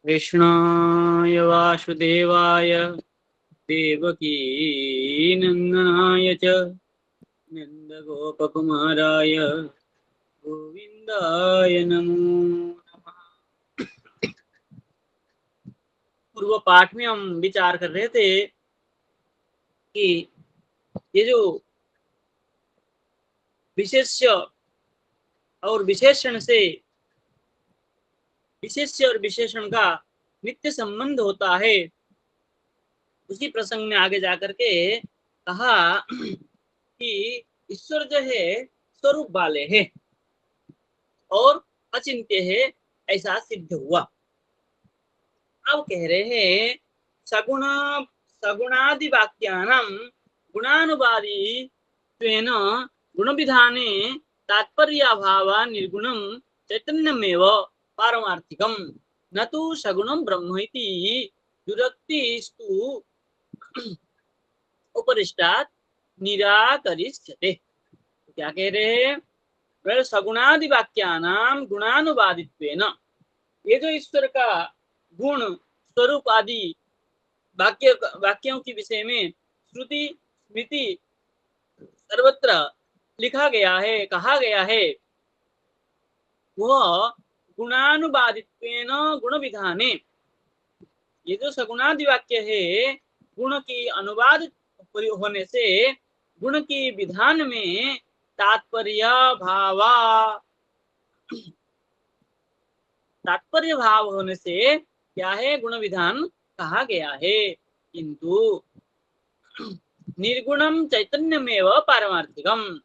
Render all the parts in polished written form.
कृष्णाय वासुदेवाय देवकी नंदनाय च नंदगोपकुमाराय गोविंदाय नमो नमः। पूर्व पाठ में हम विचार कर रहे थे कि ये जो विशेष्य और विशेषण से विशेष्य और विशेषण का नित्य संबंध होता है, उसी प्रसंग में आगे जाकर के कहा कि ईश्वर जो है स्वरूप वाले है और अचिंत्य है, ऐसा सिद्ध हुआ। अब कह रहे हैं सगुण सगुणादि वाक्यानां गुणानुवादी त्वेन गुण विधाने तात्पर्याभाव निर्गुणं चैतन्यमेव पारमार्थिकं न तो सगुणं ब्रह्म इति दुरक्तिस्तु उपरिष्टात् निराकरिष्यते। क्या कह रहे हैं? सगुणादि वाक्यानां गुणानुवादित्वेन, ये जो ईश्वर का गुण स्वरूप आदि वाक्यों के विषय में श्रुति स्मृति सर्वत्र लिखा गया है, कहा गया है, वह गुणानुवादित्वेन गुण विधाने, ये जो सगुणादि वाक्य है गुण की अनुवाद होने से गुण की विधान में तात्पर्य भाव होने से क्या है, गुण विधान कहा गया है। किंतु निर्गुणम चैतन्यमेव पारमार्थिकम,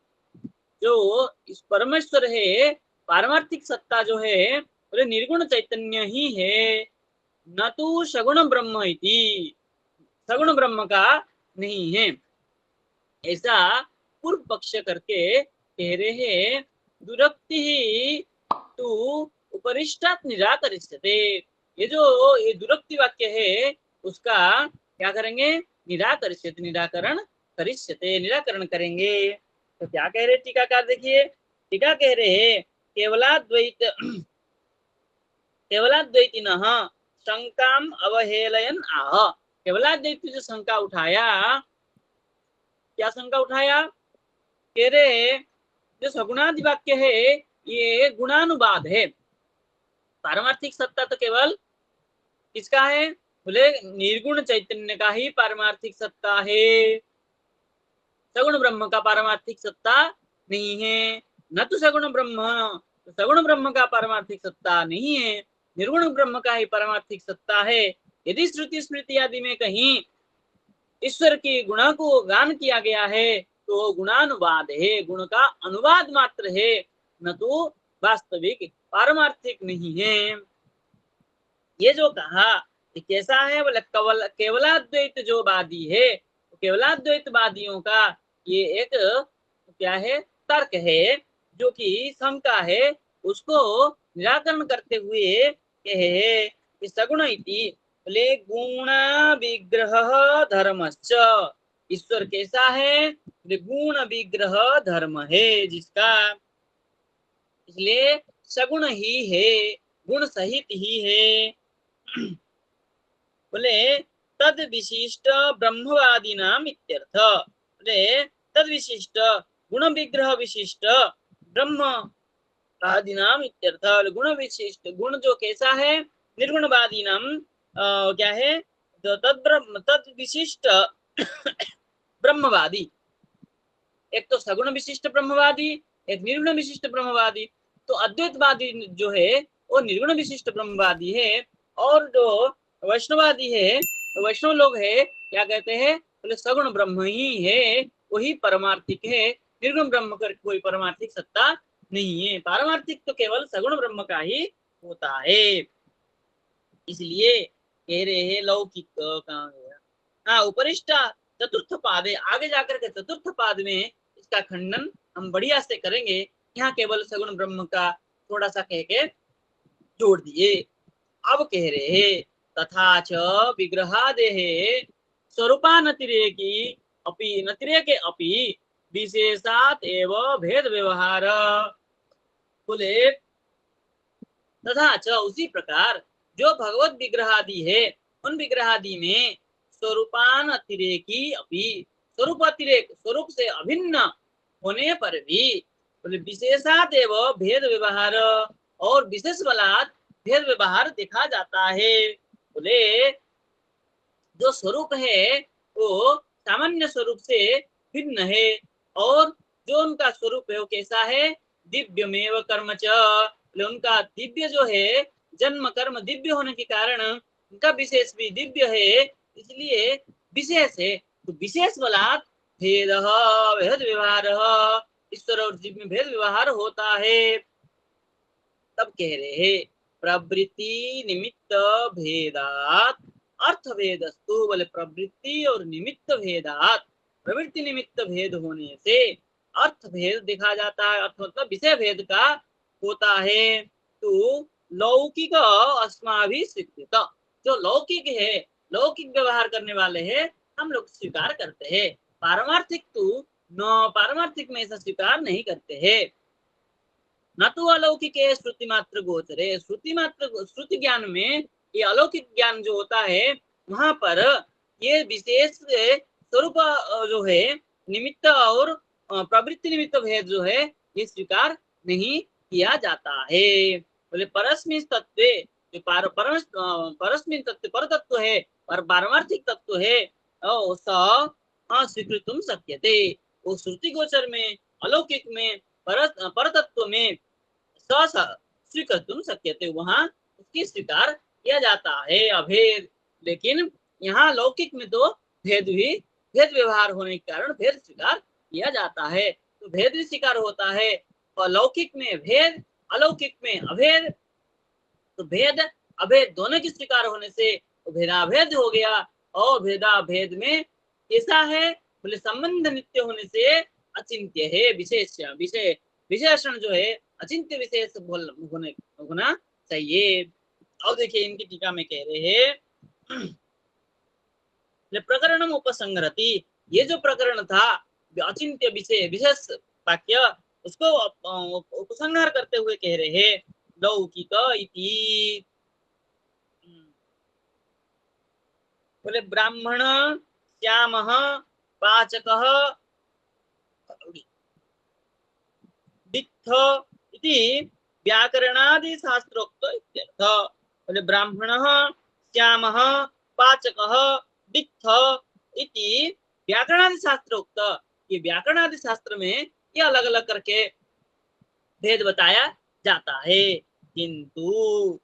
जो इस परमेश्वर है पारमार्थिक सत्ता जो है वो निर्गुण चैतन्य ही है, न तो सगुण ब्रह्म इति, सगुण ब्रह्म का नहीं है, ऐसा पूर्व पक्ष करके कह रहे हैं। दुरक्ति ही तो उपरिष्टात् निराकरिष्यते, ये दुरक्ति वाक्य है उसका क्या करेंगे, निराकरिष्यते, निराकरण करिष्यते, निराकरण करेंगे। तो क्या कह रहे टीकाकार, देखिए टीका कह रहे हैं केवलाद्वैतिनः शंकाम अवहेलयन आह। केवलाद्वैत जो शंका उठाया, क्या शंका उठाया, कह रहे जो सगुणादि वाक्य है ये गुणानुवाद है, पारमार्थिक सत्ता तो केवल किसका है, बोले निर्गुण चैतन्य का ही पारमार्थिक सत्ता है, सगुण ब्रह्म का पारमार्थिक सत्ता नहीं है। न तो सगुण ब्रह्म, तो सगुण ब्रह्म का पारमार्थिक सत्ता नहीं है, निर्गुण ब्रह्म का ही पारमार्थिक सत्ता है। यदि श्रुति स्मृति आदि में कहीं ईश्वर के गुणों को गान किया गया है तो गुणानुवाद है, गुण का अनुवाद मात्र है, न तो वास्तविक पारमार्थिक नहीं है। ये जो कहा ये कैसा है, बोले केवलाद्वैत जो वादी है, केवलाद्वैत वादियों का ये एक क्या है, तर्क है, जो कि शंका है, उसको निराकरण करते हुए कहे सगुण इति, बोले गुण विग्रह धर्मश्च, ईश्वर कैसा है, गुण विग्रह धर्म है जिसका, इसलिए सगुण ही है, गुण सहित ही है। बोले तद विशिष्ट ब्रह्मवादी नाम इत्यर्थ, बोले तद विशिष्ट गुण विग्रह विशिष्ट ब्रह्मवादी नाम इत्यर्थ। गुण विशिष्ट, गुण जो कैसा है, निर्गुणवादी नाम क्या है, तद विशिष्ट ब्रह्मवादी, एक तो सगुण विशिष्ट ब्रह्मवादी, एक निर्गुण विशिष्ट ब्रह्मवादी। तो अद्वैतवादी जो है वो निर्गुण विशिष्ट ब्रह्मवादी है, और जो वैष्णववादी है, तो वैष्णव लोग है क्या कहते हैं, बोले सगुण ब्रह्म ही है, वही परमार्थिक है, निर्गुण ब्रह्म का कोई परमार्थिक सत्ता नहीं है, पारमार्थिक तो केवल सगुण ब्रह्म का ही होता है। इसलिए कह रहे हैं लौकिक कहाँ गया, हाँ उपरिष्ट चतुर्थ पाद है, आगे जाकर के चतुर्थ पाद में इसका खंडन हम बढ़िया से करेंगे। यहाँ केवल सगुण ब्रह्म का थोड़ा सा कह के जोड़ दिए। अब कह रहे हैं तथा च विग्रहादेः स्वरूपानतिरेकी अपि नतिरेके अपि विशेषात एव भेद व्यवहार, बोले तथा च उसी प्रकार जो भगवत विग्रहादि है उन विग्रहादि में स्वरूपान अतिरेकी अपि, स्वरूप अतिरेक स्वरूप से अभिन्न होने पर भी बोले विशेषात एवं भेद व्यवहार और विशेष बलात् भेद व्यवहार देखा जाता है। बोले जो स्वरूप है वो सामान्य स्वरूप से भिन्न है और जो उनका स्वरूप है वो कैसा है, दिव्यमेव कर्म च, उनका दिव्य जो है जन्म कर्म दिव्य होने के कारण उनका विशेष भी दिव्य है, इसलिए विशेष है। तो विशेष बलात् भेद भेद व्यवहार, ईश्वर और जीव में भेद व्यवहार होता है। तब कह रहे हैं प्रवृत्ति निमित्त भेदात अर्थ भेदस्तु, बोले प्रवृत्ति और निमित्त भेदात, प्रवृत्ति निमित्त भेद होने से अर्थ भेद देखा जाता है, अर्थ मतलब विषय भेद का होता है। तो लौकिक अस्माभि स्वीकृत, जो लौकिक है लौकिक व्यवहार करने वाले हैं हम लोग स्वीकार करते हैं, पारमार्थिक तो न पारमार्थिक में ऐसा स्वीकार नहीं करते हैं। न तो अलौकिक है श्रुति मात्र गोचरे, श्रुति मात्र श्रुति ज्ञान में ये अलौकिक ज्ञान जो होता है वहां पर ये विशेष स्वरूप जो है निमित्त और प्रवृत्ति निमित्त भेद जो है ये स्वीकार नहीं किया जाता है। बोले परस्मिन तत्व जो परस्मिन तत्व पर तत्व है पर पारमार्थिक तत्व है स्वीकृतुम शक्यते, वो श्रुति गोचर में अलौकिक में पर तत्व में स्वीकृतुम शक्यते, वहां उसकी स्वीकार किया जाता है अभेद। लेकिन यहाँ लौकिक में तो भेद भी भेद व्यवहार होने के कारण भेद स्वीकार किया जाता है, तो भेद भी स्वीकार होता है। और लौकिक में भेद अलौकिक में अभेद, तो भेद अभेद दोनों की स्वीकार होने से तो भेदाभेद हो गया। और भेदाभेद में ऐसा है बोले संबंध नित्य होने से अचिंत्य है, विशेष विषय विशेषण जो है अचिंत्य विशेष होना चाहिए। अब देखिए इनकी टीका में कह रहे हैं प्रकरणम उपसंहरति, ये जो प्रकरण था अचिंत्य विषय विशेष वाक्य उसको उपसंहार करते हुए कह रहे हैं लौकिक इति, बोले ब्राह्मण श्यामः पाचकः दिक्थ इति व्याकरणादि शास्त्रोक्त इत्यर्थ। बोले ब्राह्मणः श्यामः पाचकः दिक्थ इति व्याकरणादि शास्त्रोक्त, ये व्याकरणादि शास्त्र में ये अलग अलग करके भेद बताया जाता है। किंतु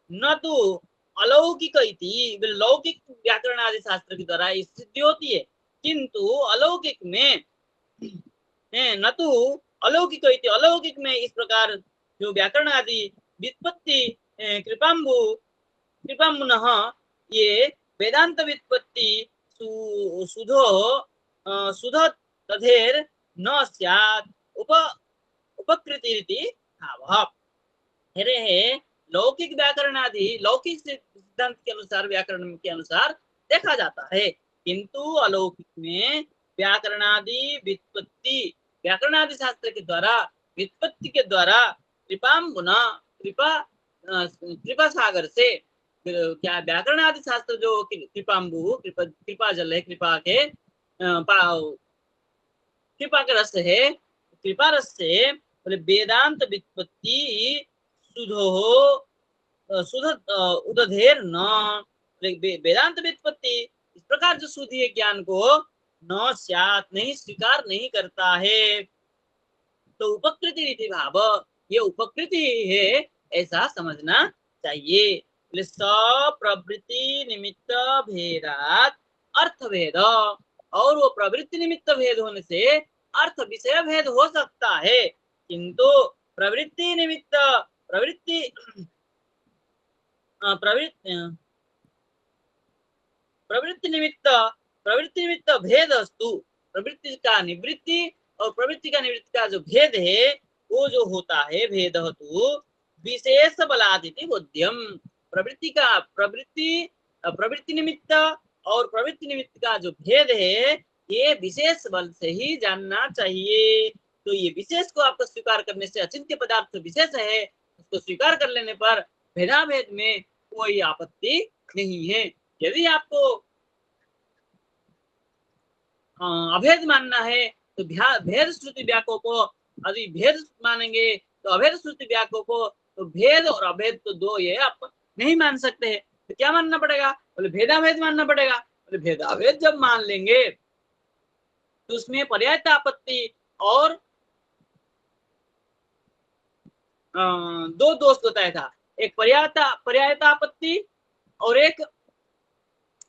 न तो अलौकिक इति, लौकिक व्याकरण आदि शास्त्र के द्वारा सिद्धि होती है, किंतु अलौकिक में न तो अलौकिक इति, अलौकिक में इस प्रकार जो व्याकरण आदि व्युत्पत्ति कृपाम्बुनः ये वेदांत व्युत्पत्ति सुधो सुध तथेर न स्यात् उपकृति भावः। लौकिक व्याकरण आदि लौकिक सिद्धांत के अनुसार व्याकरण के अनुसार देखा जाता है, किंतु अलौकिक में व्याकरणादि व्युत्पत्ति व्याकरणादि शास्त्र के द्वारा व्युत्पत्ति के द्वारा कृपाम्बुना कृपा सागर से क्या व्याकरणादि शास्त्र जो कृपाम्बु कृपा जल है, कृपा के रस है, कृपा रस से बोले वेदांत व्युत्पत्ति सुध उदधेर न, वेदांत व्युत्पत्ति इस प्रकार जो सुधीय ज्ञान को न स्यात् नहीं स्वीकार नहीं करता है, तो उपकृति रीति भाव ये उपकृति है ऐसा समझना चाहिए। प्रवृत्ति निमित्त भेदात अर्थ भेद, और वो प्रवृत्ति निमित्त भेद होने से अर्थ विषय भेद हो सकता है, किंतु प्रवृत्ति निमित्त प्रवृत्ति निमित्त भेद अस्तु, प्रवृत्ति का निवृत्ति और प्रवृत्ति का निवृत्ति का जो भेद है वो जो होता है भेद हेतु विशेष बलादिति बोध्यम, प्रवृत्ति निमित्त और प्रवृत्ति निमित्त का जो भेद है ये विशेष बल से ही जानना चाहिए। तो ये विशेष को आपको स्वीकार करने से, अचिंत्य पदार्थ विशेष है उसको स्वीकार कर लेने पर भेदाभेद में कोई आपत्ति नहीं है। यदि आपको अभेद मानना है तो भेद श्रुति व्याको को, यदि भेद मानेंगे तो अभेद श्रुति व्याको को, तो भेद और अभेद तो दो ये आप नहीं मान सकते हैं। तो क्या मानना पड़ेगा? बोले भेदाभेद मानना पड़ेगा। बोले भेदाभेद जब मान लेंगे तो उसमें पर्यायता आपत्ति और दो दोष बताया था, एक पर्यायता आपत्ति और एक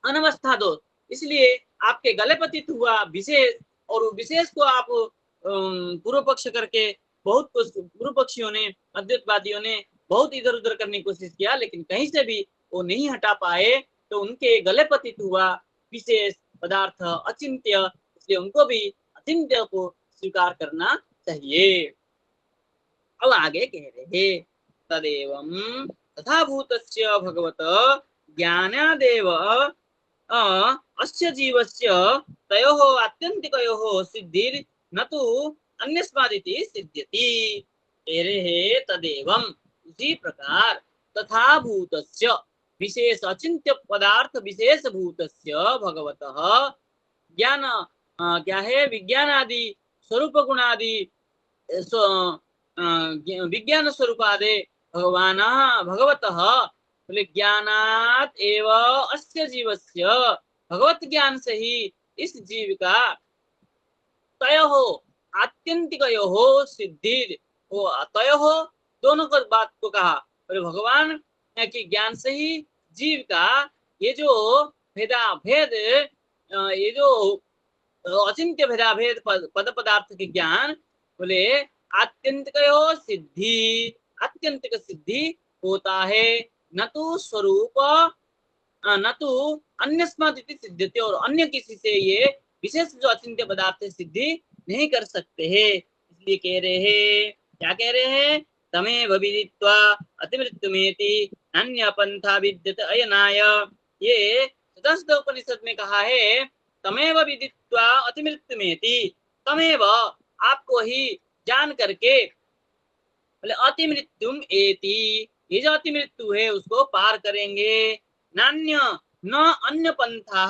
अनवस्था दोष। इसलिए आपके गले पतित हुआ विशेष, और विशेष को आप पूर्व पक्ष करके बहुत कुछ पूर्व पक्षियों ने, अद्वैतवादियों ने बहुत इधर उधर करने की कोशिश किया, लेकिन कहीं से भी वो नहीं हटा पाए। तो उनके गले पतित हुआ विशेष पदार्थ अचिंत्य, इसलिए उनको भी अचिंत्य को स्वीकार करना चाहिए। अब आगे कह रहे हैं, तदेवं तथा भूतस्य भगवत ज्ञानादेव अस्य जीवस्य तयोः आत्यन्तिकयोः सिद्धिर् न तु अन्यस्मादिति सिद्ध्यति। एरे तदेवं, उसी प्रकार, तथा भूतस्य विशेष अचिंत्य पदार्थ विशेष भूतस्य भगवतः ज्ञान क्या है? विज्ञान आदि स्वरूप गुणादि विज्ञान स्वरूपादे भगवान भगवतः ज्ञानात् एव अस्य जीवस्य, भगवत ज्ञान से ही इस जीव का तयोः आत्यंतिकयोः सिद्धि, वो तयोः दोनों को बात को कहा। और भगवान के ज्ञान से ही जीव का ये जो भेदाभेद, ये जो अचिंत्य भेदाभेद पद पदार्थ के ज्ञान, बोले आत्यंतिकयोः सिद्धि, आत्यंतिक सिद्धि होता है, न तो स्वरूप न तो अन्यस्मादिति सिद्ध्यति, और अन्य किसी से ये विशेष जो अचिंत्य पदार्थ है सिद्धि नहीं कर सकते हैं। इसलिए कह रहे हैं, क्या कह रहे हैं? तमेव विदित्वा अतिमृत्युमेति अन्य पंथा विद्यते अयनाय। ये ततस्थ उपनिषद में कहा है, तमेव विदित्वा अतिमृत्युमेति, तमेव आपको ही जान करके, बोले अतिमृत्युम एति, ये जो अतिमृत्यु है उसको पार करेंगे। नान्य न अन्य पंथा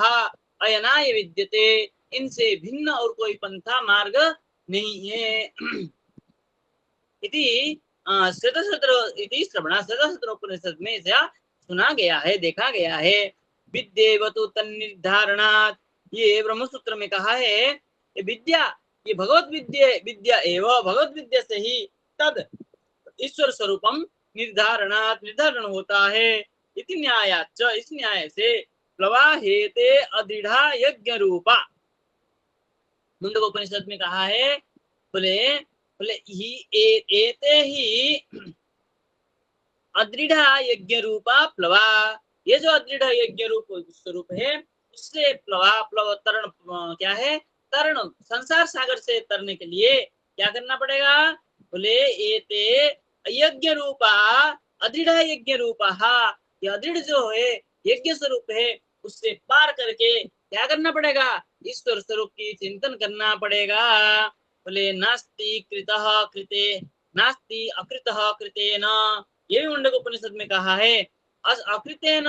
अयनाय विद्यते, इनसे भिन्न और कोई पंथा मार्ग नहीं है। इति श्रवणाशतरोपनिषद में ऐसा सुना गया है, देखा गया है। विद्येवतु तन्निर्धारणात्, ये ब्रह्मसूत्र में कहा है, ये विद्या, ये भगवत विद्या एवं भगवत विद्या से ही तद ईश्वर स्वरूपम निर्धारणात्, निर्धारण होता है। इति न्यायाच्च, इस न्याय से प्लवाहेते अदृढ़ा यज्ञ रूपा, मुंडकोपनिषद में कहा है, बोले एते ही अदृढ़ यज्ञ रूपा प्लवा, ये जो अदृढ़ यज्ञ रूप स्वरूप है उससे प्लवा, प्लव तरण, क्या है? तरण, संसार सागर से तरने के लिए क्या करना पड़ेगा? बोले एते यज्ञ रूपा अदृढ़ यज्ञ रूपा, ये अदृढ़ जो है यज्ञ स्वरूप है उससे पार करके क्या करना पड़ेगा? ईश्वर स्वरूप की चिंतन करना पड़ेगा। बोले नास्ति कृतः कृते, नास्ति अकृतः कृतेन, ये भी मुंडकोपनिषद में कहा है। अकृतेन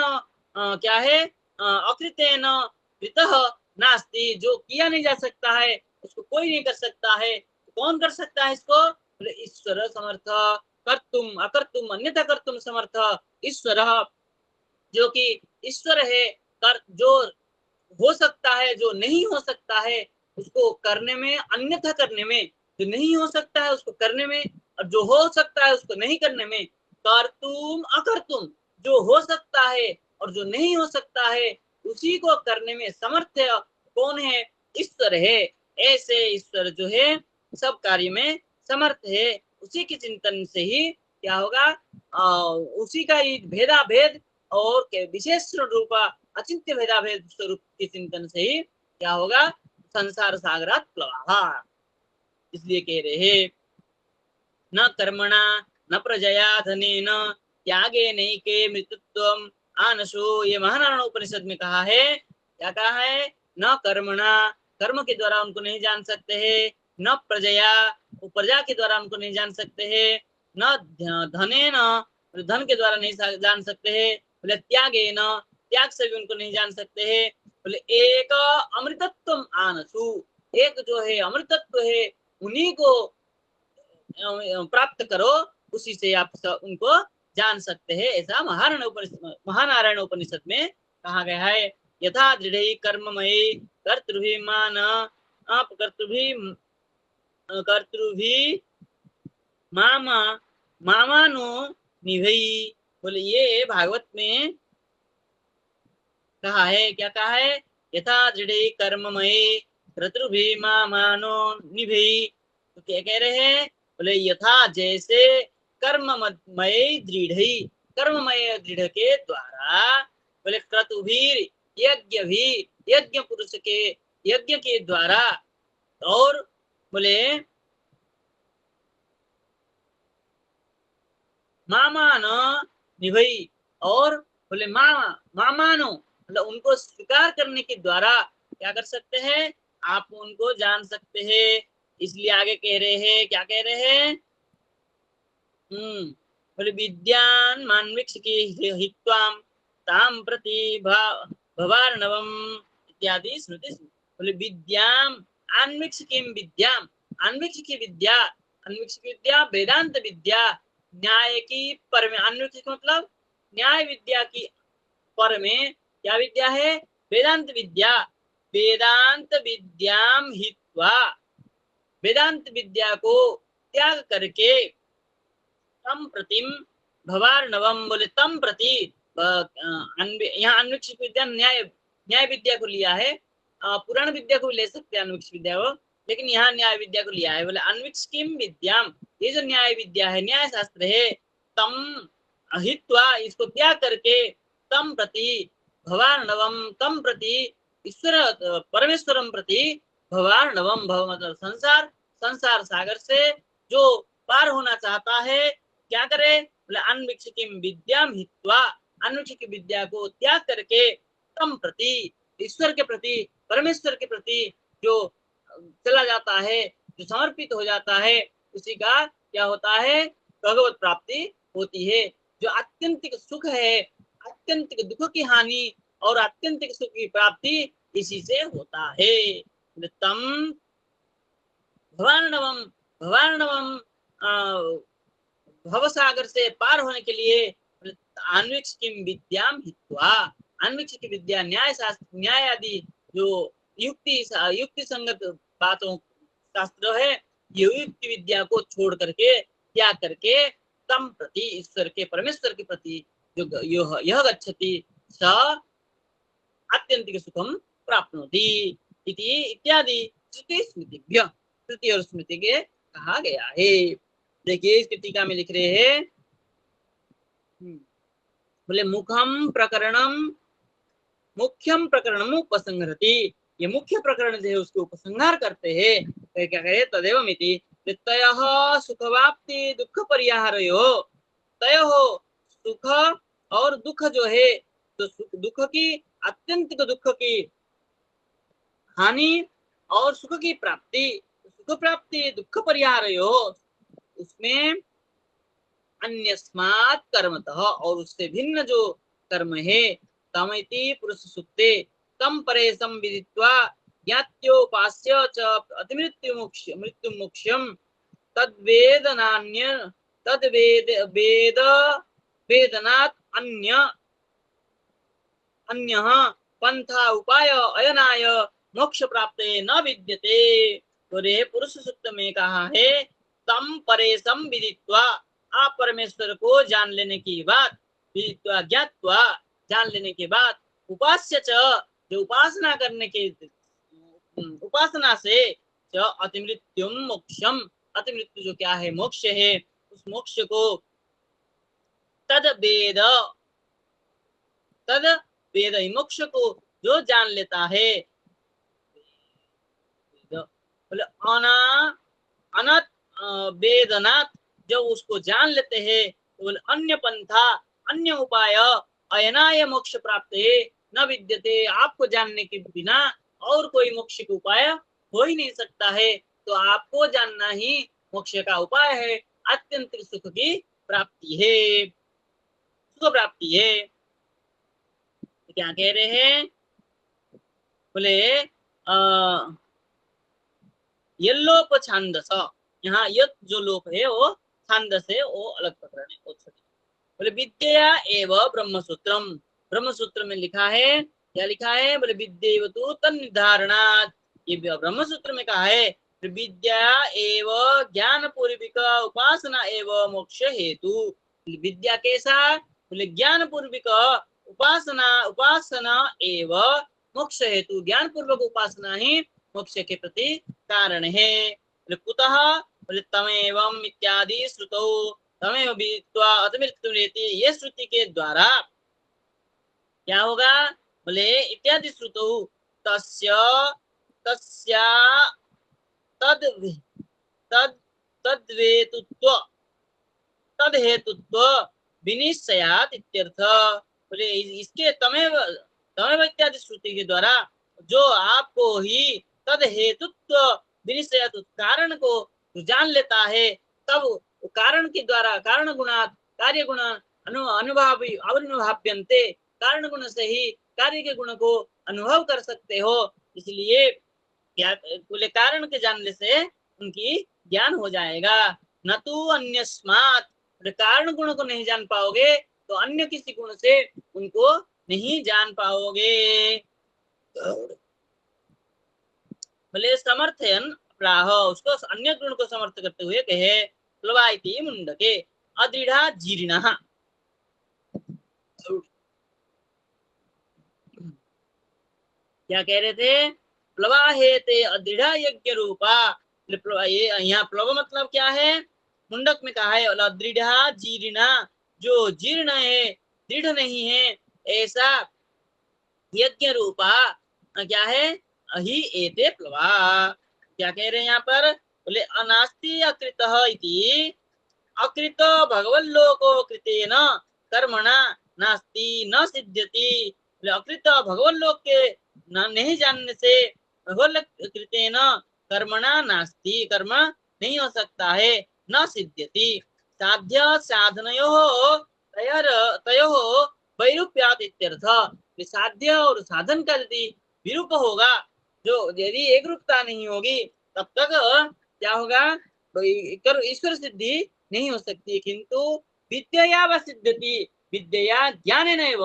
क्या है? अकृतेन कृतः नास्ति, जो किया नहीं जा सकता है उसको कोई नहीं कर सकता है। कौन कर सकता है इसको? बोले ईश्वर समर्थ, कर्तुम अकर्तुम अन्यथा कर्तुम समर्थ, ईश्वर जो कि ईश्वर है, कर जो हो सकता है, जो नहीं हो सकता है उसको करने में, अन्यथा करने में, जो नहीं हो सकता है उसको करने में, और जो हो सकता है उसको नहीं करने में। कर्तुम अकर्तुम, जो हो सकता है और जो नहीं हो सकता है उसी को करने में समर्थ कौन है? ईश्वर है। ऐसे ईश्वर जो है सब कार्य में समर्थ है, उसी के चिंतन से ही क्या होगा? उसी का ही भेदाभेद और विशेष रूप अचिंत्य भेदाभेद स्वरूप के चिंतन से ही क्या होगा? संसार सागरात प्लवाहा। इसलिए कह रहे हैं, न कर्मणा न प्रजया धनेन त्यागे नैके मृत्युत्वम आनशो, ये महानारायण उपनिषद में कहा है। क्या कहा है? न कर्मणा, कर्म के द्वारा उनको नहीं जान सकते हैं, न प्रजया, वो प्रजा के द्वारा उनको नहीं जान सकते हैं, न धने न, धन के द्वारा नहीं जान सकते हैं, बोले त्यागे न, त्याग से भी उनको नहीं जान सकते हैं, बोले एक अमृतत्व आनसु, एक जो है अमृतत्व है उन्हीं को प्राप्त करो, उसी से आप उनको जान सकते हैं। ऐसा महानारायण उपनिषद में कहा गया है। यथा दृढ़ कर्ममयी कर्तृभिमान आप कर्तृभि मामा मामानो निभई, बोले ये भागवत में कहा है। क्या कहा है? यथा दृढ़ कर्ममयी कर्तृभि मामानो निभई, तो क्या कह रहे हैं? बोले यथा जैसे कर्ममय दृढ़, कर्ममय दृढ़ के द्वारा, बोले क्रतुभीर यज्ञ भी, यज्ञ पुरुष के यज्ञ के द्वारा, और बोले मामान निभई, और बोले मामानो मतलब उनको स्वीकार करने के द्वारा क्या कर सकते हैं? आप उनको जान सकते हैं। इसलिए आगे कह रहे हैं, क्या कह रहे हैं? बोले विद्यान मान्विक्ष की हित्वाम ताम प्रति भवार्णवम इत्यादि स्मृति। बोले विद्याम अन्विक्ष किम विद्याम, अन्विक्ष की विद्या, अन्विक्ष की विद्या वेदांत विद्या, न्याय की पर में, अन्विक्ष मतलब न्याय विद्या की पर में क्या विद्या है? वेदांत विद्या, वेदांत विद्याम हित्वा, वेदांत विद्या को त्याग करके तम प्रतिम भवार्णवम, बोले तम प्रति, यहाँ अन्विक्ष विद्या न्याय न्याय विद्या को लिया है, पुराण विद्या को ले सकते हैं अन्विक्ष विद्या को, लेकिन यहाँ न्याय विद्या को लिया है। बोले अन्विक्ष किम विद्याम, ये जो न्याय विद्या है, न्याय शास्त्र है, तम हित्वा, इसको त्याग करके, तम प्रति भवार्णवम, तम प्रति ईश्वर परमेश्वरम प्रति भवार्णवम, भव मतलब संसार, संसार सागर से जो पार होना चाहता है, क्या करे? बोले अन्विक्ष किम विद्याम हित्वा, अन्विक्ष की विद्या को त्याग करके तम प्रति, ईश्वर के प्रति, परमेश्वर के प्रति जो चला जाता है, जो समर्पित हो जाता है, उसी का क्या होता है? भगवत प्राप्ति होती है। जो आत्यंतिक सुख है, आत्यंतिक दुख की हानि और आत्यंतिक सुख की प्राप्ति इसी से होता है। तम भवार्णवम, भवार्णवम भवसागर से पार होने के लिए अन्विक्ष की विद्याम हित्वा, अन्विक्ष की विद्या न्याय शास्त्र, न्याय आदि जो युक्ति संगत बातों शास्त्र है, ये युक्ति विद्या को छोड़ करके, त्याग करके, तम प्रति, ईश्वर के परमेश्वर के प्रति जो यह गच्छति स आत्यंतिक सुखम प्राप्नोति इति इत्यादि श्रुति स्मृतिभ्य, श्रुति और स्मृति के कहा गया है। देखिए इसके टीका में लिख रहे हैं, बोले मुखम प्रकरणम, मुख्यम प्रकरणम उपसंहरति, ये मुख्य प्रकरण जो है उसको उपसंहार करते हैं। तो क्या कहे? तदेव मिति तयः सुखवाप्ति दुख परिहारयो, तयः सुख और दुख जो है, तो दुख की, अत्यंतिक दुख की हानि और सुख की प्राप्ति, सुख प्राप्ति दुख परिहारयो, उसमें अन्यस्मात् कर्मतः, और उससे भिन्न जो कर्म है, तमिति पुरुष सुक्ते तम परे संविदित्वा ज्ञात्योपास्य च अतिमृत्यु मृत्यु मोक्षम तद्वेदनान्य तद्वेद वेद वेदनात् अन्य अन्यः पंथा उपाय अयनाय मोक्ष प्राप्ते न विद्यते। तो रे पुरुष सूक्त में कहा है, तम परे संविदित्वा, आप परमेश्वर को जान लेने की बात, विदित्वा ज्ञात्वा, जान लेने के बाद, उपास्य च, जो उपासना करने के उपासना से, च अतिमृत्युम मोक्षम, अतिमृत्यु जो क्या है? मोक्ष है, उस मोक्ष को तद वेद, तद वेद, मोक्ष को जो जान लेता है, बोले अनत वेदनाथ, जब उसको जान लेते हैं, तो बोले अन्य पंथा, अन्य उपाय अयनाय मोक्ष प्राप्त है न विद्यते, आपको जानने के बिना और कोई मोक्ष का उपाय हो ही नहीं सकता है। तो आपको जानना ही मोक्ष का उपाय है, अत्यंत सुख की प्राप्ति है, सुख प्राप्ति है। तो क्या कह रहे हैं, बोले यल्लोप छांदस, यहाँ यत जो लोप है वो छांदस है, वो अलग प्रकरण है, वो छोटी। बोले विद्या एव ब्रह्मसूत्रम, ब्रह्मसूत्र में लिखा है, क्या लिखा है, बोले विद्येवतु तन्निर्धारणात्, ये ब्रह्मसूत्र में कहा है विद्या एव ज्ञान पूर्विक उपासना एव मोक्ष हेतु। विद्या कैसा, बोले ज्ञान पूर्विक उपासना, उपासना एव मोक्ष हेतु, ज्ञान पूर्वक उपासना ही मोक्ष के प्रति कारण है। बोले कुतः, बोले तमेवम् इत्यादि श्रुतौ, तमेव विदित्वा अतमृत्युम् नेति, ये श्रुति के द्वारा क्या होगा, बोले इत्यादि श्रुतौ तस्य तस्या तद तद तद्वेतुत्व तदहेतुत्व विनिश्चयात् इत्यर्थ। बोले इसके तमेव तमेव इत्यादि श्रुति के द्वारा जो आपको ही तद हेतुत्व विनिश्चयात्, कारण को जान लेता है, तब कारण के द्वारा कारण गुणात् कार्य गुण अनुभवी अनुभवाप्यन्ते, कारण गुण से ही कार्य के गुण को अनुभव कर सकते हो। इसलिए क्या बोले, कारण के जानने से उनकी ज्ञान हो जाएगा। न तो अन्यस्मात्, कारण गुण को नहीं जान पाओगे तो अन्य किसी गुण से उनको नहीं जान पाओगे। बोले समर्थयन प्राह, उसको अन्य गुण को समर्थ करते हुए कहे प्लवाइति मुंडके अदृढ़ा जीर्णः, क्या कह रहे थे, प्लवाहेते अदृढ़ यज्ञ रूपा, ये यहाँ प्लव मतलब क्या है, मुंडक में कहा है अदृढ़ जीर्णा, जो जीर्ण है, दृढ़ नहीं है, ऐसा यज्ञ रूपा क्या है, ही एते प्लवा। क्या कह रहे हैं यहाँ पर, बोले अनास्ति अकृत इति, अकृत भगवल्लोको कृतेन कर्मणा नास्ति न सिद्ध्यति। अकृत भगवल्लोक के नहीं जानने से, भगवल्लोक कृतेन कर्मणा नास्ति, कर्म नहीं हो सकता है, न सिद्ध्यति। साध्य साधनयोः तयोः वैरूप्यात् इत्यर्थ। साध्य और साधन का यदि विरूप होगा, जो यदि एक रूपता नहीं होगी, तब तक क्या होगा, ईश्वर सिद्धि नहीं हो सकती। किंतु विद्या व सिद्ध्यति, विद्या ज्ञानेनैव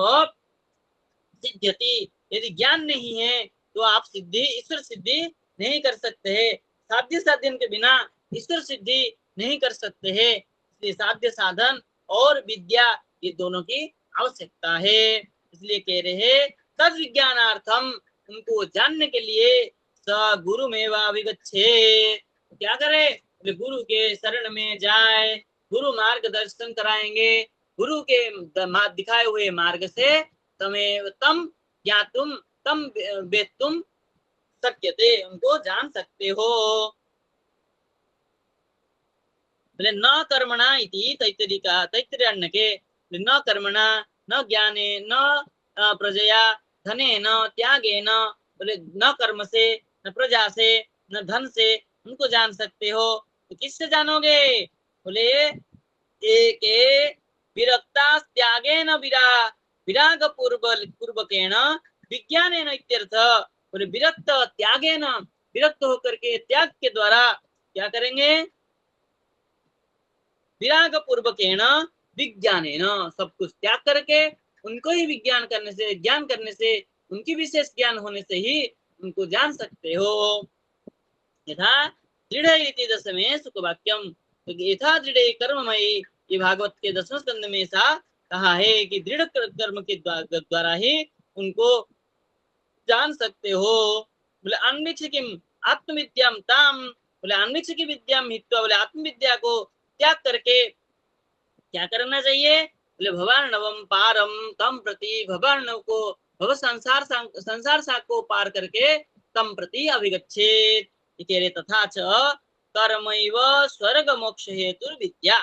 सिद्ध्यति, यदि ज्ञान नहीं है तो आप सिद्धि, ईश्वर सिद्धि नहीं कर सकते हैं। साध्य साधन के बिना ईश्वर सिद्धि नहीं कर सकते हैं, इसलिए साध्य साधन और विद्या ये दोनों की आवश्यकता है। इसलिए कह रहे हैं तद विज्ञानार्थम, उनको जानने के लिए स गुरु में विगच्छे, क्या करे, गुरु के शरण में जाए, गुरु मार्गदर्शन कराएंगे, गुरु के दिखाए हुए मार्ग से तमें तम ज्ञातुम तम वेत्तुम शक्यते, उनको जान सकते हो। बोले न कर्मणा इति तैत्तिरीय के, न कर्मणा न ज्ञाने न प्रजया धने न त्यागे न, बोले न कर्म से, न प्रजा से, न धन से उनको जान सकते हो, तो किससे जानोगे, बोले एक विरक्ता त्यागेन विराग पूर्वकेण विज्ञानेन इत्यर्थ। बोले विरक्त त्यागेन, विरक्त होकर के त्याग के द्वारा क्या करेंगे, विराग पूर्वकेण विज्ञानेन, सब कुछ त्याग करके उनको ही विज्ञान करने से, ज्ञान करने से, उनकी विशेष ज्ञान होने से ही उनको जान सकते हो। यथा दृढ़ इति दशमे सुखवाक्यम, तो यथा दृढ़ कर्ममयी, ये भागवत के 10वें स्कंद में ऐसा कहा है कि दृढ़ कर्म के द्वारा ही उनको जान सकते हो। बोले अन्वीक्ष किम आत्मविद्याम ताम, बोले अन्वीक्ष की विद्या हित्वा, बोले आत्मविद्या को त्याग करके क्या करना चाहिए, बोले भवार्णवम पारम तम प्रति, भवार्णव को, भव संसार सागर को पार करके तम प्रति अभिगच्छेत। तथा च कर्मैव स्वर्ग मोक्ष हेतु विद्या,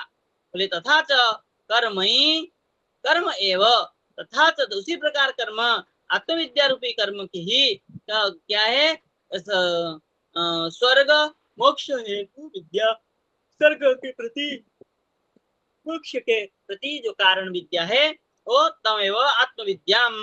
बोले तथा च कर्मई, कर्म एव, तथा च उसी प्रकार कर्म, आत्मविद्या रूपी कर्म की ही क्या है, स्वर्ग मोक्ष हेतु विद्या, स्वर्ग के प्रति, मोक्ष के प्रति जो कारण विद्या है वो तमेव आत्मविद्याम,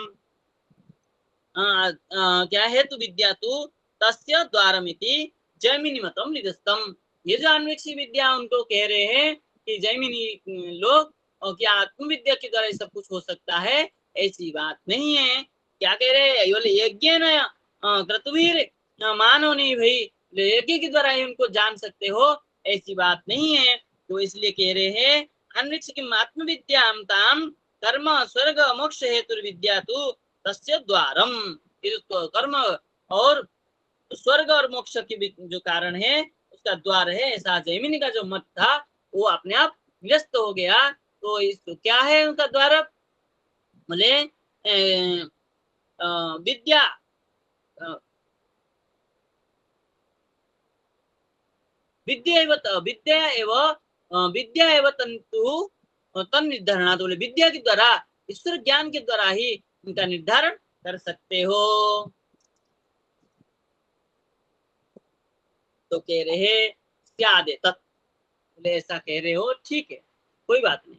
क्या हेतु विद्या तु तस्य द्वारमिति जैमिनी मतम निदस्तम। ये जो अन्वेक्षी विद्या उनको कह रहे हैं कि जैमिनी लोग क्या आत्मविद्या के द्वारा सब कुछ हो सकता है, ऐसी बात नहीं है। क्या कह रहे हैं, बोले यज्ञ न क्रतुवीर, मानो नहीं भाई यज्ञ के द्वारा ही उनको जान सकते हो, ऐसी बात नहीं है। तो इसलिए कह रहे हैं अन्वेक्ष की आत्मविद्याम ताम कर्म स्वर्ग मोक्ष हेतु विद्या तु तस्य द्वारम। तो कर्म और स्वर्ग और मोक्ष की जो कारण है उसका द्वार है, ऐसा जैमिनी का जो मत था वो अपने आप निरस्त हो गया। तो इस क्या है उनका द्वार, बोले विद्या, विद्या एवं तंतु तन निर्धारण, बोले विद्या के द्वारा ईश्वर ज्ञान के द्वारा ही उनका निर्धारण कर सकते हो। तो कह रहे स्यादे तत्, बोले ऐसा कह रहे हो ठीक है, कोई बात नहीं।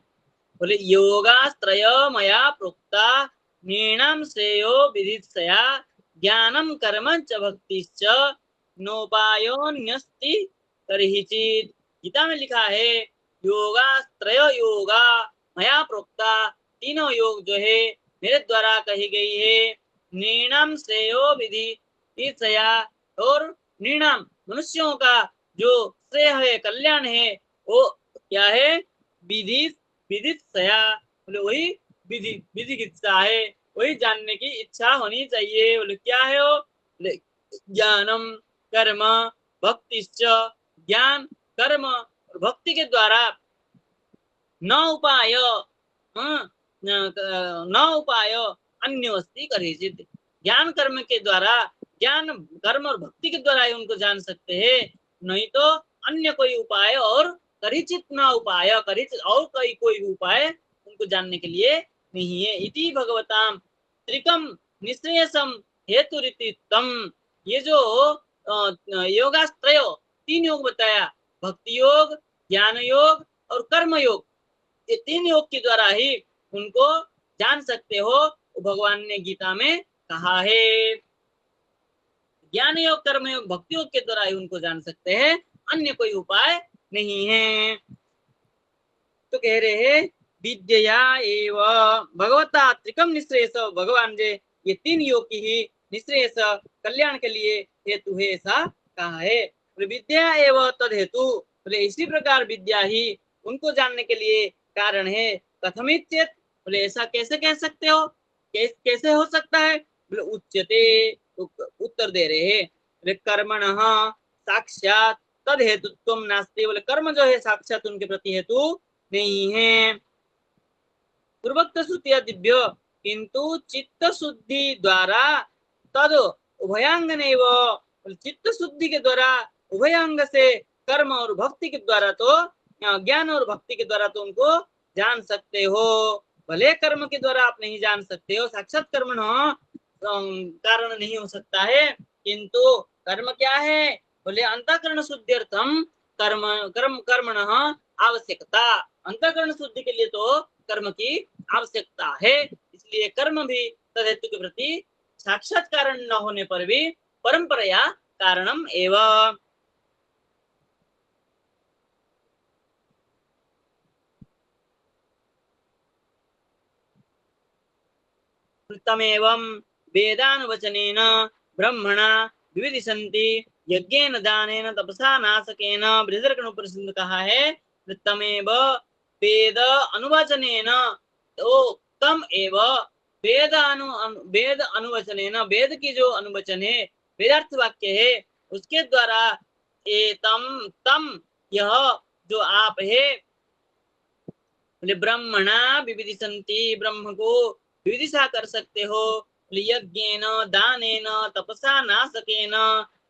बोले योगास्त्रय मया प्रोक्ता निर्णाम श्रेयो विदित्सया ज्ञानम कर्म च भक्तिश्च नोपायोन्यस्ति तर्हिचित्। गीता में लिखा है योगास्त्रय योगा मया प्रोक्ता, तीनों योग जो है मेरे द्वारा कही गई है। निर्णाम श्रेयो विदित्सया, और निर्णाम मनुष्यों का जो श्रेय है कल्याण है वो क्या है, विधि विदित्सया, बोले वही विधि विधि की इच्छा है, वही जानने की इच्छा होनी चाहिए। बोले क्या है वो, ज्ञानम कर्म भक्तिश्च, ज्ञान कर्म और भक्ति के द्वारा न उपाय, न उपाय अन्योस्ति करिचित। ज्ञान कर्म के द्वारा, ज्ञान कर्म और भक्ति के द्वारा ही उनको जान सकते हैं, नहीं तो अन्य कोई उपाय और करिचित न उपाय, करिचित और कोई उपाय उनको जानने के लिए नहीं है। इति भगवताम त्रिकम निश्रेयसम हेतु रीतितम। ये जो योगास्त्रय तीन योग बताया, भक्ति योग, ज्ञान योग और कर्म योग, ये तीन योग के द्वारा ही उनको जान सकते हो, भगवान ने गीता में कहा है। ज्ञान योग कर्म योग भक्ति योग के द्वारा ही उनको जान सकते हैं, अन्य कोई उपाय नहीं है। तो कह रहे हैं विद्या एव भगवता त्रिकम निश्रेयस, भगवान जे ये तीन योग की ही निश्रेयस कल्याण के लिए हेतु है, ऐसा कहा है। विद्या एव तद हेतु, बोले इसी प्रकार विद्या ही उनको जानने के लिए कारण है। कथमित चेत, बोले ऐसा कैसे कह सकते हो, कैसे हो सकता है, बोले उच्यते, उत्तर दे रहे हैं कर्मण साक्षात तद हेतुत्व नास्ति, बोले कर्म जो है साक्षात उनके प्रति हेतु नहीं है। पूर्वोक्त श्रुतिया दिव्य, किंतु चित्त शुद्धि द्वारा तद उभयांगन, चित्त शुद्धि के द्वारा उभयांग से कर्म और भक्ति के द्वारा तो, ज्ञान और भक्ति के द्वारा तो उनको जान सकते हो। भले कर्म के द्वारा आप नहीं जान सकते हो, साक्षात कर्म कारण नहीं हो सकता है, किंतु कर्म क्या है, बोले अंतःकरण शुद्ध्यर्थम कर्म कर्म कर्मण आवश्यकता, अंतःकरण शुद्धि के लिए तो कर्म की आवश्यकता है। इसलिए कर्म भी तदहेतु के प्रति साक्षात कारण न होने पर भी परंपराया कारणम एवं। तमेवं वेदानुवचनेन ब्रह्मणा विविदिशन्ति यज्ञेन दानेन तपसा नासकेन, बृहदारण्यक उपनिषद कहा है तमेव वेद अनुवचनेन, तो तम एव वेद अनुवचनेन, वेद की जो अनुवचन है वेदार्थ वाक्य है उसके द्वारा एतम तम यह जो आप है, ब्रह्मणा विविदिशन्ति, ब्रह्म को विदिशा कर सकते हो। यज्ञेन दानेन तपसा नाशकेन,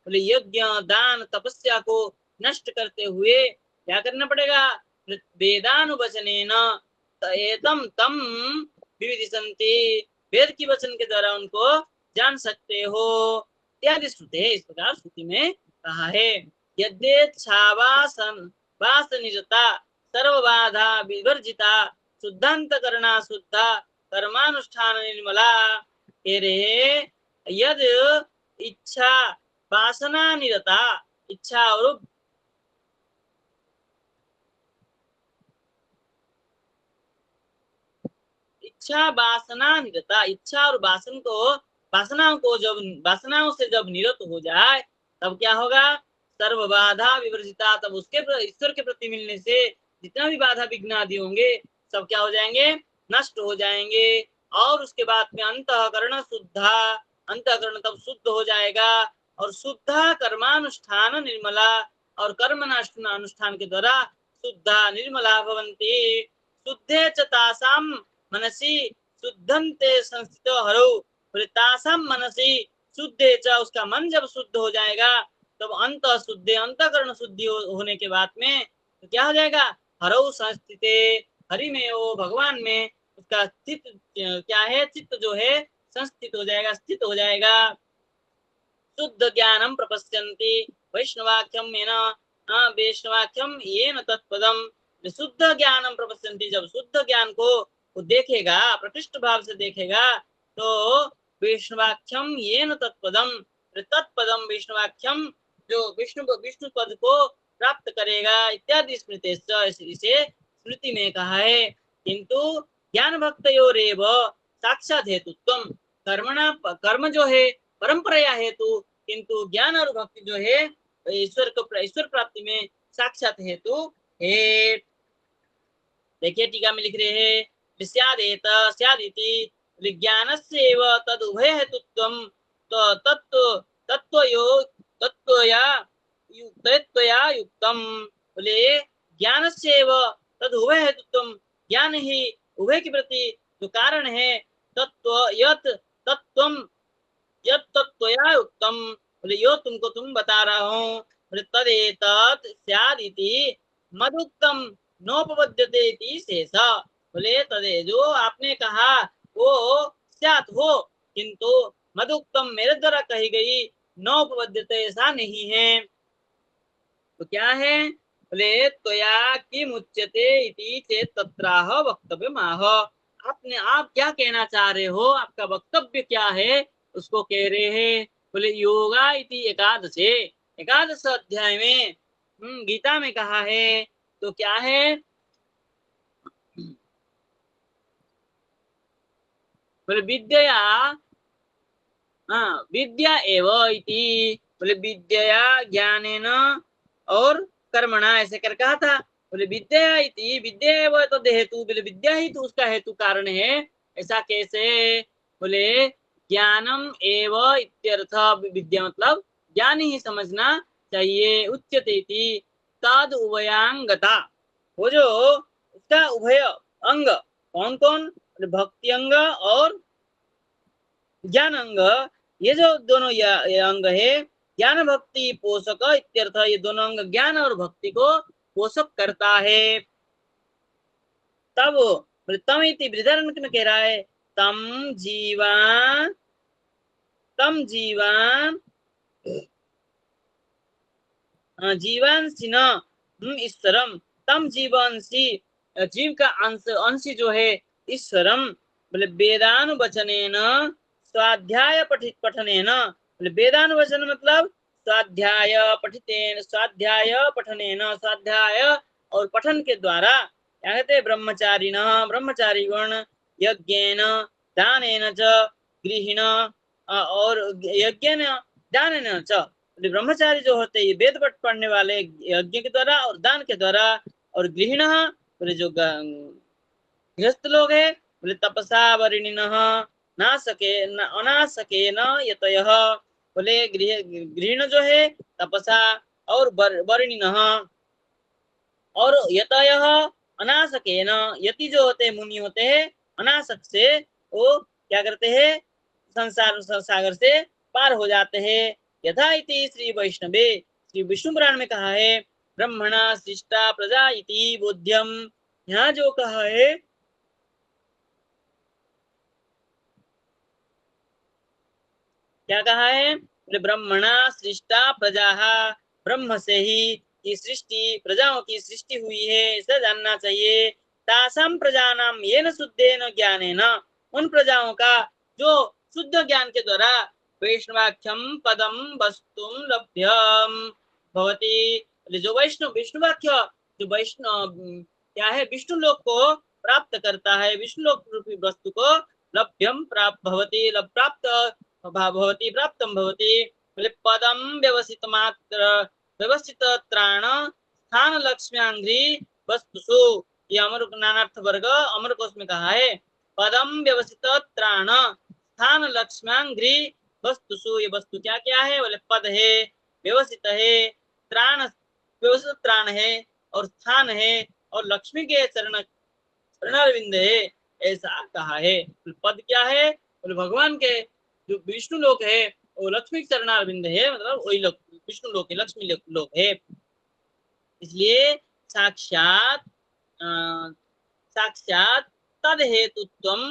यज्ञ दान तपस्या को नष्ट करते हुए क्या करना पड़ेगा, वेदानुवचनेन एतम तम विविदिशन्ति, वेद की वचन के द्वारा उनको जान सकते हो इत्यादि श्रुति है, इस प्रकार श्रुति में कहा है। यद्येच्छावासन वासनिरता सर्वबाधा विवर्जिता शुद्धांतकरणा शुद्धा कर्मानुष्ठान निर्मला। कह रहे यद इच्छा वासना निरता, इच्छा और इच्छा वासना निरता, इच्छा और वासनाओं से जब निरत हो जाए तब क्या होगा? सर्व बाधा विवर्जिता, तब उसके ईश्वर के प्रति मिलने से जितना भी बाधा विघ्न आदि होंगे सब क्या हो जाएंगे? नष्ट हो जाएंगे। और उसके बाद में अंतःकरण शुद्धा, अंतःकरण तब शुद्ध हो जाएगा। और शुद्धा कर्मानुष्ठान निर्मला, और कर्म अनुष्ठान के द्वारा शुद्धा निर्मला भवन्ति। शुद्धे च तासाम मनसी शुद्धन्ते संस्थितो हरौ, तासाम मनसी शुद्धे च, उसका मन जब शुद्ध हो जाएगा तब अंत शुद्धे, अंतःकरण शुद्धि होने के बाद में तो क्या हो जाएगा? हरौ संस्थिते, हरि में, वो भगवान में उसका चित्त क्या है? चित्त जो है संस्थित हो जाएगा, स्थित हो जाएगा। शुद्ध ज्ञानम प्रपश्यन्ति वैष्णवाख्यम येन, वैष्णवाख्यम येन तत्पदम। शुद्ध ज्ञानम प्रपश्यन्ति, जब शुद्ध ज्ञान को वो देखेगा, प्रकृष्ट भाव से देखेगा, तो वैष्णवाख्यम येन तत्पदम, तत्पदम वैष्णवाख्यम, जो विष्णु विष्णु पद को प्राप्त करेगा इत्यादि स्मृति, इसे स्मृति में कहा है। किंतु ज्ञान भक्तयोरेव साक्षात हेतुत्वम, कर्म जो है परंपरा हेतु, किंतु ज्ञान और भक्ति जो है ईश्वर प्राप्ति में साक्षात हेतु है। देखिए टीका में लिख रहे हैं स्यादेत स्यादिति विज्ञानस्यैव तद उभय हेतुत्वम, तो तत्वया युक्तम। बोले ज्ञानस्यैव तद उभय हेतुत्वम, ज्ञान ही उभय के प्रति जो कारण है। तत्व यत तत्वम यत तत्वया युक्तम, बोले यो तुमको तुम बता रहा हूँ। बोले तदेतत् स्यादिति मदुक्तम नोपपद्यते इति शेष। बोले तदे, जो आपने कहा वो स्यात् हो, किंतु मदुक्तम मेरे द्वारा कही गई नोपपद्यते, ऐसा नहीं है। तो क्या है? बोले त्वया किमुच्यते इति चेत् तत्राह वक्तव्यमाह। आपने, आप क्या कहना चाह रहे हो, आपका वक्तव्य क्या है, उसको कह रहे हैं। बोले योगा इति एकादशे, एकादश अध्याय में गीता में कहा है। तो क्या है? बोले विद्या, विद्या एव इति, बोले विद्या ज्ञानेन और कर्मणा, ऐसे कर कहा था। बोले विद्या इति, विद्या एव तद हेतु, बोले विद्या ही तो उसका हेतु कारण है। ऐसा कैसे? बोले ज्ञानम एव इत्यर्थ, विद्या मतलब ज्ञान ही समझना चाहिए। उच्यते इति तद उभयांगता, वो जो उसका उभय अंग कौन कौन? भक्ति अंग और ज्ञान अंग, ये जो दोनों ये अंग है, ज्ञान भक्ति पोषक इत्यर्थ, ये दोनों अंग ज्ञान और भक्ति को पोषक करता है। तब तम इति बृहदारण्यक में कह रहा है तम जीवान, तम जीवान जीवांसी न ईश्वरम, तम जीवांसी, जीव का अंश, अंशी जो है ईश्वरम। बोले वेदानुवचनेन स्वाध्याय पठनेन, बोले वेदानुवचन मतलब स्वाध्याय पठितेन, स्वाध्याय पठनेन, स्वाध्याय और पठन के द्वारा, क्या कहते हैं? ब्रह्मचारिण, ब्रह्मचारी गण यज्ञेन दानेन च गृहिण, और यज्ञेन दानेन च, ब्रह्मचारी जो होते हैं वेद पठ पढ़ने वाले यज्ञ के द्वारा और दान के द्वारा, और गृहिण बोले जो गृहस्थ लोग है, बोले तपसा वरिणिन नासके न अनासके न यतयः, बोले गृहिण जो है तपसा और वरिणिन, और यतयः अनासके न, यति जो होते हैं मुनि होते हैं, अनासक से वो क्या करते हैं? संसार सागर से पार हो जाते हैं। यथा इति श्री वैष्णवे, श्री विष्णु पुराण में कहा है ब्रह्मणा सृष्टा प्रजा इति बोध्यम। यहाँ जो कहा है क्या कहा है? ब्रह्मणा सृष्टा प्रजा, ब्रह्म से ही की सृष्टि, प्रजाओं की सृष्टि हुई है, ऐसा जानना चाहिए। तासाम प्रजानाम येन शुद्धेन ज्ञानेन, उन प्रजाओं का जो शुद्ध ज्ञान के द्वारा वैष्णवाख्यम पदम वस्तुम लभ्यम भवति, जो वैष्णव विष्णुवाक्य, जो वैष्णव क्या है, विष्णु लोक को प्राप्त करता है, विष्णु लोक रूपी वस्तु को लभ्यम प्राप्त भवति, प्राप्त भवति, प्राप्तम भवति। पदम व्यवसित मात्र व्यवस्थित त्राण स्थान लक्ष्म्यांघ्रि वस्तुषु, ये अमर नानार्थ वर्ग अमर कोश में कहा है। पदम व्यवसित त्राण स्थान लक्ष्म्यांघ्रि वस्तुषु, ये वस्तु क्या क्या है, बोले पद है, व्यवस्थित है, त्राण व्यवस्थित त्राण है, और स्थान है, और लक्ष्मी के चरण चरणारविंद है, ऐसा कहा है। पद क्या है, बोले भगवान के जो विष्णु लोक है वो लक्ष्मी चरणारविंद है, मतलब वही लोक विष्णु लोक है, लक्ष्मी लोक है। इसलिए साक्षात साक्षात तद हेतुत्वम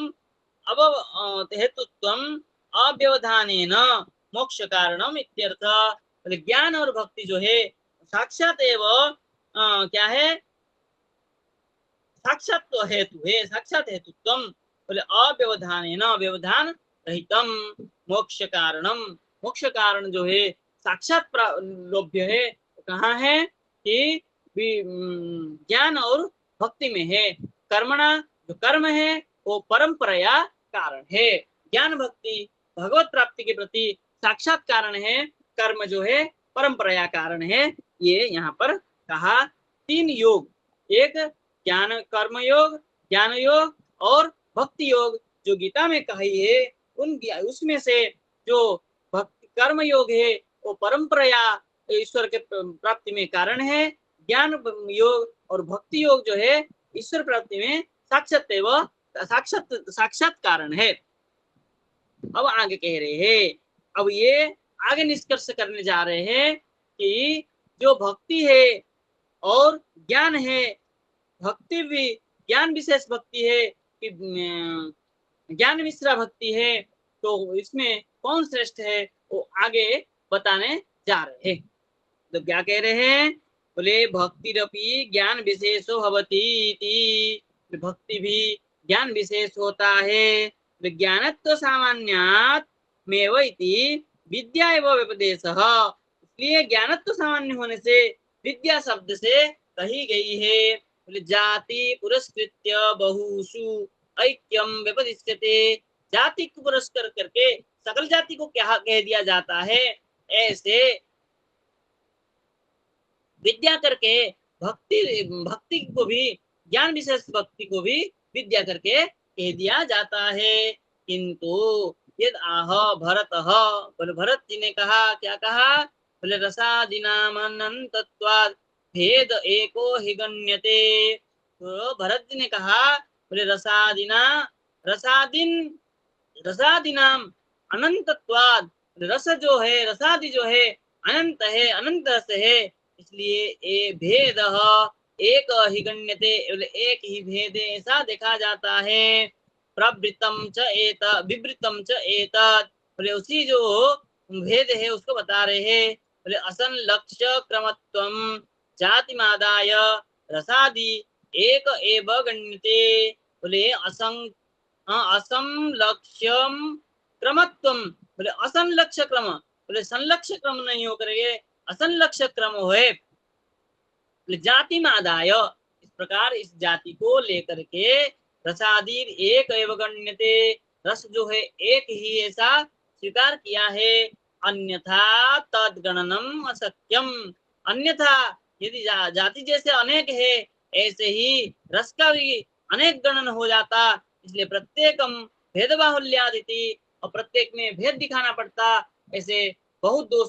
अब हेतुत्वम अव्यवधानेन मोक्ष कारणम इत्यर्थ। ज्ञान और भक्ति जो है साक्षात एवं क्या है, साक्षात तो हेतु है, साक्षात हेतुत्वम, बोले अव्यवधानेन, व्यवधान रहितम मोक्ष कारणम, मोक्ष कारण जो है साक्षात लोभ्य है, कहाँ है कि ज्ञान और भक्ति में है। कर्मणा, जो कर्म है वो परंपराया कारण है, ज्ञान भक्ति भगवत प्राप्ति के प्रति साक्षात कारण है, कर्म जो है परंपराया कारण है। ये यहाँ पर कहा तीन योग, एक ज्ञान कर्म योग, ज्ञान योग और भक्ति योग, जो गीता में कही है उन उसमें से जो भक्ति कर्म योग है वो परंपराया ईश्वर के प्राप्ति में कारण है, ज्ञान योग और भक्ति योग जो है ईश्वर प्राप्ति में साक्षात एवं साक्षात साक्षात कारण है। अब आगे कह रहे हैं, अब ये आगे निष्कर्ष करने जा रहे हैं कि जो भक्ति है और ज्ञान है, भक्ति भी ज्ञान विशेष भक्ति है कि ज्ञान मिश्रा भक्ति है, तो इसमें कौन श्रेष्ठ है वो आगे बताने जा रहे हैं। तो क्या कह रहे हैं, बोले भक्तिरपि ज्ञान विशेषो भवति, भक्ति भी ज्ञान विशेष होता है। ज्ञानत्व सामान्यात् मेव इति विद्या एवं व्यपदेशः, इसलिए ज्ञानत्व सामान्य होने से विद्या शब्द से कही गई है। जाति पुरस्कृत्य बहुषु ऐक्यम व्यपदिश्यते, जाति को पुरस्कार करके सकल जाति को क्या कह दिया जाता है, ऐसे विद्या करके भक्ति भक्ति को भी, ज्ञान विशेष भक्ति को भी विद्या करके कह दिया जाता है। किंतु यद आह भरत, बोले भरत जी ने कहा, क्या कहा, बोले रसादिनाम अनंतत्वात् भेद एको हि गण्यते। तो भरत जी ने कहा, बोले रसादिना रसादिनाम अनंतत्वात्, रस जो है रसादि जो है अनंत है, अनंत रस है, इसलिए ए भेद एक ही गण्यते, एक ही भेद ऐसा देखा जाता है। प्रवृत्तम च एत विवृतम च एतत्, बोले उसी जो भेद है उसको बता रहे हैं। बोले असन लक्ष्य क्रमत्वम जातिमादाय रसादि एक एव गण्यते, बोले असम लक्ष्यम क्रमत्वम, बोले असन लक्ष्य क्रम, बोले संलक्ष्य क्रम नहीं हो करके असंलक्ष्य क्रम है। जाति में आदाय, इस प्रकार इस जाति को लेकर के रसादीर एक एवं गण्यते, रस जो है एक ही ऐसा स्वीकार किया है। अन्यथा तद्गणनम असत्यम, अन्यथा यदि जाति जैसे अनेक है ऐसे ही रस का भी अनेक गणन हो जाता, इसलिए प्रत्येकम भेद बाहुल्यादिति, और प्रत्येक में भेद दिखाना पड़ता, ऐसे बहुत दोष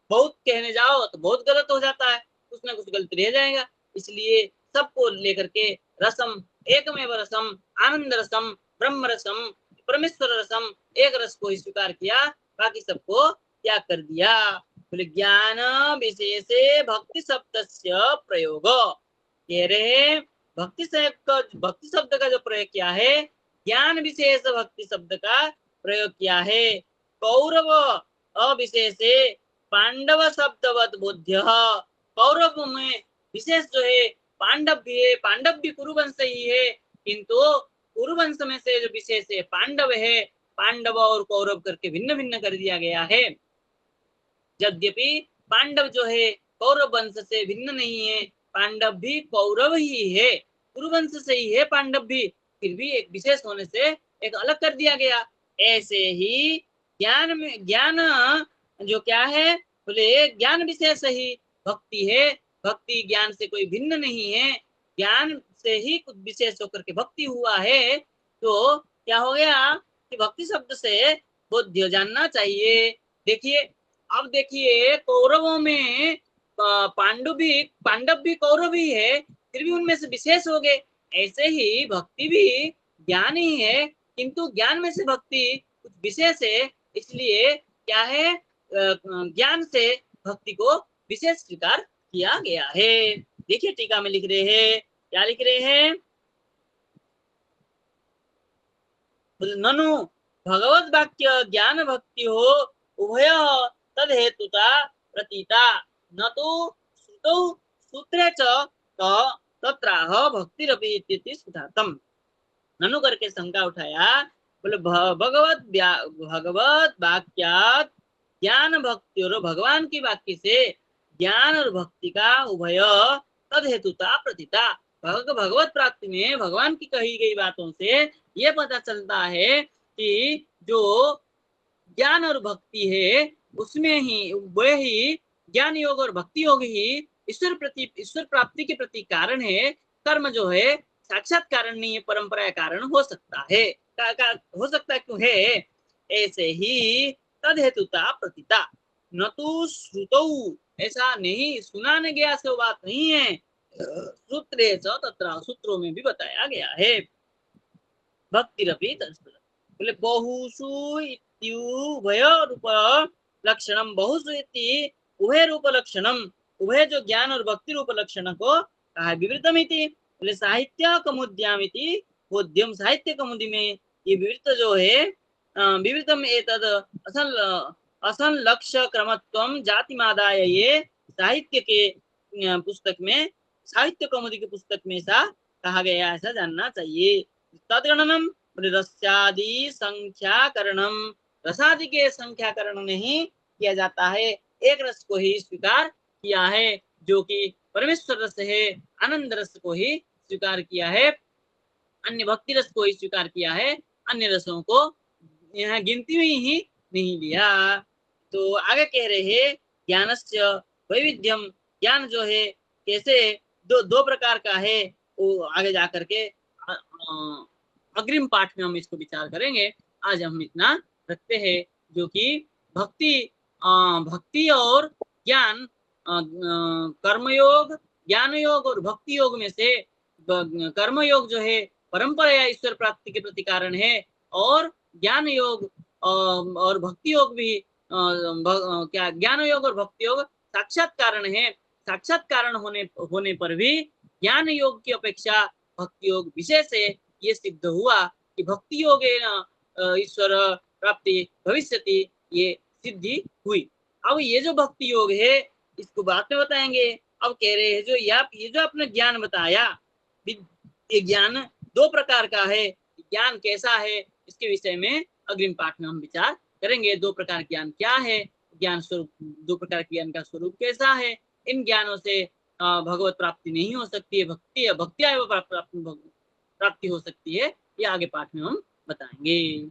बहुत कहने जाओ तो बहुत गलत हो जाता है, कुछ ना कुछ गलती रह जाएगा। इसलिए सबको लेकर के रसम एकमेव रसम आनंद रसम ब्रह्म रसम परमेश्वर रसम एक रस को ही स्वीकार किया, बाकी सबको त्याग कर दिया। बोले ज्ञान विशेषे भक्ति शब्द प्रयोग, कह रहे भक्ति शब्द का जो प्रयोग किया है, ज्ञान विशेष भक्ति शब्द का प्रयोग किया है। कौरव अविशेषे पांडव शब्दवत बोध्य, कौरव में विशेष जो है पांडव भी है, पांडव भी कुरुवंश ही है, किंतु कुरुवंश में से जो विशेष है पांडव है, पांडव और कौरव करके भिन्न भिन्न कर दिया गया है। यद्यपि पांडव जो है कौरव वंश से भिन्न नहीं है, पांडव भी कौरव ही है, कुरुवंश से ही है पांडव भी, फिर भी एक विशेष होने से एक अलग कर दिया गया। ऐसे ही ज्ञान में, ज्ञान जो क्या है, बोले ज्ञान विशेष ही भक्ति है, भक्ति ज्ञान से कोई भिन्न नहीं है, ज्ञान से ही कुछ विशेष होकर के भक्ति हुआ है। तो क्या हो गया कि भक्ति शब्द से बोध्य जानना चाहिए। देखिए, अब देखिए कौरवों में पांडव भी कौरव ही है, फिर भी उनमें से विशेष हो गए। ऐसे ही भक्ति भी ज्ञान ही है, किंतु ज्ञान में से भक्ति कुछ विशेष है, इसलिए क्या है, ज्ञान से भक्ति को विशेष स्वीकार किया गया है। देखिए टीका में लिख रहे हैं, क्या लिख रहे हैं, ननु भगवत वाक्य ज्ञान भक्ति हो उभय तद हेतुता प्रतीता न तो श्रुतौ सूत्रे च तत्राह भक्तिरपि इति सिद्धांतम। ननु करके शंका उठाया, बोले भगवत वाक्यात ज्ञान भक्ति, और भगवान की वाक्य से ज्ञान और भक्ति का उभय तद हेतुता प्रतीता, भगवत प्राप्ति में भगवान की कही गई बातों से ये पता चलता है कि जो ज्ञान और भक्ति है उसमें ही वह ही ज्ञान योग और भक्ति योग ही ईश्वर प्राप्ति के प्रति कारण है। कर्म जो है साक्षात कारण नहीं है, परंपरा कारण हो सकता है, हो सकता है, क्यों है, ऐसे ही तद हेतुता प्रतीता न तो श्रुतौ, ऐसा नहीं सुनाने गया से बात नहीं है, सूत्रे च तत्र, सूत्रों में भी बताया गया है। भक्तिरपि बोले बहुषु इत्युभय रूप लक्षणम, बहुषु इति उभय रूप लक्षणम, उभय जो ज्ञान और भक्ति रूप लक्षण को कहा विवृतम इति, बोले साहित्य कमुद्याम इति बोध्यम, साहित्य कमुदि में ये विवृत जो है, विवृतम एतद असल लक्ष्य क्रमत्वम जातिमादाय, ये साहित्य के पुस्तक में, साहित्य कौमुदी की पुस्तक में ऐसा कहा गया, ऐसा जानना चाहिए। तदगणनम रसादि संख्याकरणम, रसादि के संख्याकरण नहीं किया जाता है, एक रस को ही स्वीकार किया है जो कि परमेश्वर रस है, आनंद रस को ही स्वीकार किया है, अन्य भक्ति रस को ही स्वीकार किया है, अन्य रसों को यहाँ गिनती में ही नहीं लिया। तो आगे कह रहे हैं ज्ञानस्य वैविध्यम, ज्ञान जो है कैसे दो प्रकार का है, वो आगे जा करके अग्रिम पाठ में हम इसको विचार करेंगे। आज हम इतना रखते हैं, जो कि भक्ति और ज्ञान, कर्मयोग, ज्ञान योग और भक्ति योग में से कर्म योग जो है परंपरा या ईश्वर प्राप्ति के प्रति कारण है, और ज्ञान योग और भक्ति योग भी क्या ज्ञान योग और भक्ति योग साक्षात कारण है, साक्षात कारण होने पर भी ज्ञान योग की अपेक्षा भक्ति योग विशेष है। ये सिद्ध हुआ कि भक्ति योग ईश्वर प्राप्ति भविष्यति, ये सिद्धि हुई। अब ये जो भक्ति योग है इसको बाद में बताएंगे। अब कह रहे हैं जो ये जो आपने ज्ञान बताया, ये ज्ञान दो प्रकार का है, ज्ञान कैसा है इसके विषय में अग्रिम पाठ में हम विचार करेंगे। दो प्रकार ज्ञान क्या है, ज्ञान स्वरूप, दो प्रकार ज्ञान का स्वरूप कैसा है, इन ज्ञानों से भगवत प्राप्ति नहीं हो सकती है, भक्ति प्राप्ति हो सकती है, ये आगे पाठ में हम बताएंगे।